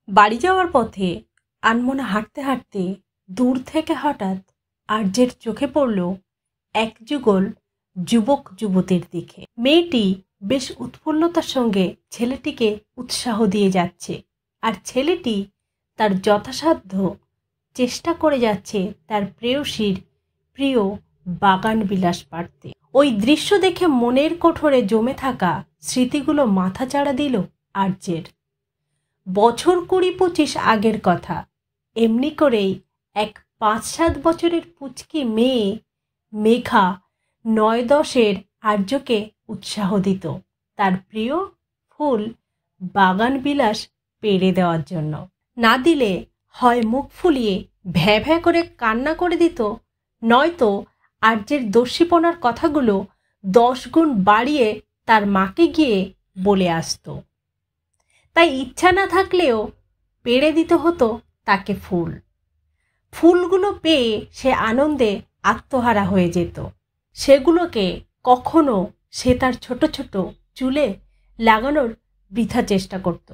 বাড়ি যাওয়ার পথে আনমনা হাঁটতে হাঁটতে দূর থেকে হঠাৎ আর্যের চোখে পড়ল এক যুগল যুবক যুবতীর দিকে। মেয়েটি বেশ উৎফুল্লতার সঙ্গে ছেলেটিকে উৎসাহ দিয়ে যাচ্ছে, আর ছেলেটি তার যথাসাধ্য চেষ্টা করে যাচ্ছে তার প্রেয়সীর প্রিয় বাগান বিলাস পাড়তে। ওই দৃশ্য দেখে মনের কোঠরে জমে থাকা স্মৃতিগুলো মাথাচাড়া দিল আর্যের। বছর 20-25 আগের কথা। এমনি করেই এক 5-7 বছরের পুচকি মেয়ে মেঘা 9-10-এর আর্যকে উৎসাহ দিত তার প্রিয় ফুল বাগান বিলাস পেরে দেওয়ার জন্য। না দিলে হয় মুখ ফুলিয়ে ভ্যা ভ্যা করে কান্না করে দিত, নয়তো আর্যের দস্যিপনার কথাগুলো 10 গুণ বাড়িয়ে তার মাকে গিয়ে বলে আসত। তাই ইচ্ছা না থাকলেও পেড়ে দিতে হতো তাকে ফুল। ফুলগুলো পেয়ে সে আনন্দে আত্মহারা হয়ে যেত। সেগুলোকে কখনো সে তার ছোট ছোট চুলে লাগানোর বৃথা চেষ্টা করত,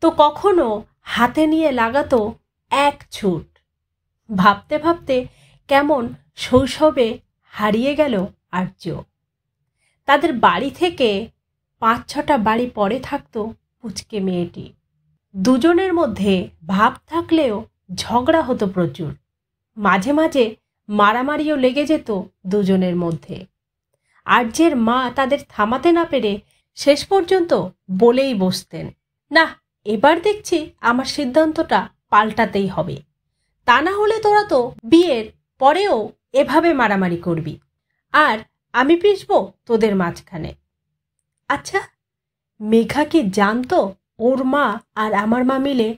তো কখনো হাতে নিয়ে লাগাতো এক ছুট। ভাবতে ভাবতে কেমন শৈশবে হারিয়ে গেল আর্য। তাদের বাড়ি থেকে 5-6টা বাড়ি পরে থাকতো পুচকে মেয়েটি। দুজনের মধ্যে ভাব থাকলেও ঝগড়া হতো প্রচুর। মাঝে মাঝে মারামারিও লেগে যেত দুজনের মধ্যে। আর্যের মা তাদের থামাতে না পেরে শেষ পর্যন্ত বলেই বসতেন, না, এবার দেখছি আমার সিদ্ধান্তটা পাল্টাতেই হবে, তা না হলে তোরা তো বিয়ের পরেও এভাবে মারামারি করবি, আর আমি পিষবো তোদের মাঝখানে। আচ্ছা, মেঘা কি জানতো ওর মা আর আমার মা মিলে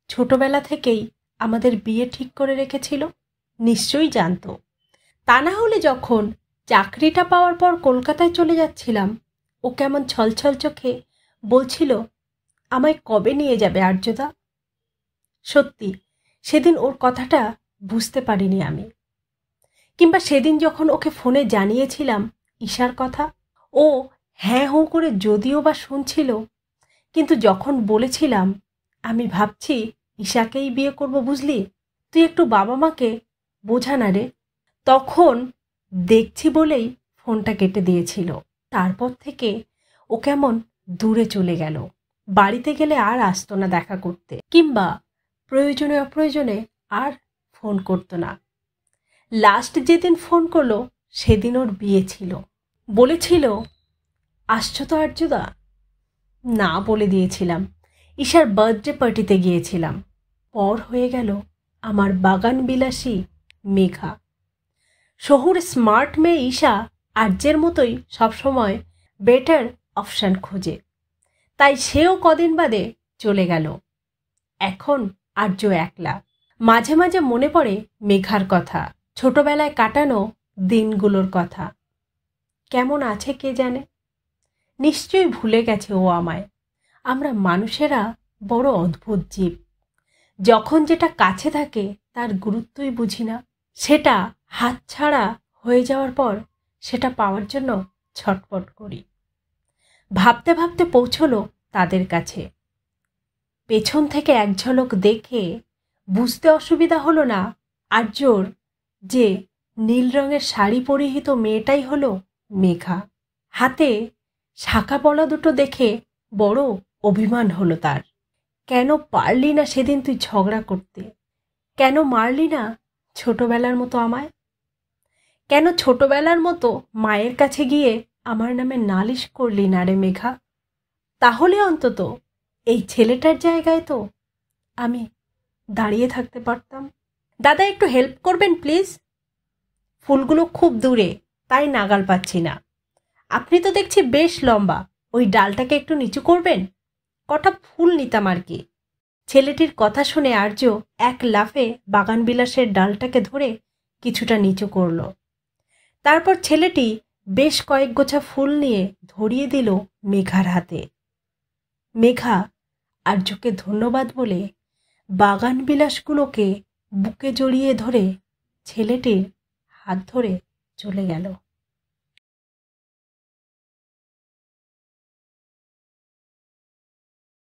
ছোটবেলা থেকেই আমাদের বিয়ে ঠিক করে রেখেছিল? নিশ্চয়ই জানতো। তা না হলে যখন চাকরিটা পাওয়ার পর কলকাতায় চলে যাচ্ছিলাম, ও কেমন ছলছল চোখে বলছিল, আমায় কবে নিয়ে যাবে আর্যদা? সত্যি সেদিন ওর কথাটা বুঝতে পারিনি আমি। কিংবা সেদিন যখন ওকে ফোনে জানিয়েছিলাম ঈশার কথা, ও হ্যাঁ হো করে যদিও বা শুনছিল, কিন্তু যখন বলেছিলাম আমি ভাবছি ঈশাকেই বিয়ে করব, বুঝলি, তুই একটু বাবা মাকে বোঝা না রে, তখন দেখছি বলেই ফোনটা কেটে দিয়েছিল। তারপর থেকে ও কেমন দূরে চলে গেল। বাড়িতে গেলে আর আসতো না দেখা করতে, কিংবা প্রয়োজনে অপ্রয়োজনে আর ফোন করতো না। লাস্ট যেদিন ফোন করলো সেদিন ওর বিয়ে ছিল। বলেছিল, আসছো তো আর্যদা? না বলে দিয়েছিলাম। ঈশার বার্থডে পার্টিতে গিয়েছিলাম। পর হয়ে গেল আমার বাগান বিলাসী মেঘা। শহুরে স্মার্ট মেয়ে ঈশা আর্যের মতোই সবসময় বেটার অপশান খোঁজে, তাই সেও কদিন বাদে চলে গেল। এখন আর্য একলা। মাঝে মাঝে মনে পড়ে মেঘার কথা, ছোটবেলায় কাটানো দিনগুলোর কথা। কেমন আছে কে জানে, নিশ্চয়ই ভুলে গেছে ও আমায়। আমরা মানুষেরা বড় অদ্ভুত জীব। যখন যেটা কাছে থাকে তার গুরুত্বই বুঝি না। সেটা হাতছাড়া হয়ে যাওয়ার পর সেটা পাওয়ার জন্য ছটফট করি। ভাবতে ভাবতে পৌঁছলো তাদের কাছে। পেছন থেকে এক ঝলক দেখে বুঝতে অসুবিধা হলো না আর্যর যে নীল রঙের শাড়ি পরিহিত মেয়েটাই হলো মেঘা। হাতে শাঁখা পলা দুটো দেখে বড় অভিমান হলো তার। কেন পারলি না সেদিন তুই ঝগড়া করতে? কেন মারলি না ছোটবেলার মতো আমায়? কেন ছোটবেলার মতো মায়ের কাছে গিয়ে আমার নামে নালিশ করলি না রে মেঘা? তাহলে অন্তত এই ছেলেটার জায়গায় তো আমি দাঁড়িয়ে থাকতে পারতাম। দাদা, একটু হেল্প করবেন প্লিজ? ফুলগুলো খুব দূরে, তাই নাগাল পাচ্ছি না। আপনি তো দেখছি বেশ লম্বা, ওই ডালটাকে একটু নিচু করবেন? কটা ফুল নিতাম আর কি। ছেলেটির কথা শুনে আর্য এক লাফে বাগান বিলাসের ডালটাকে ধরে কিছুটা নিচু করল। তারপর ছেলেটি বেশ কয়েক গোছা ফুল নিয়ে ধরিয়ে দিল মেঘার হাতে। মেঘা আর্যকে ধন্যবাদ বলে বাগান বিলাসগুলোকে বুকে জড়িয়ে ধরে ছেলেটির হাত ধরে চলে গেল।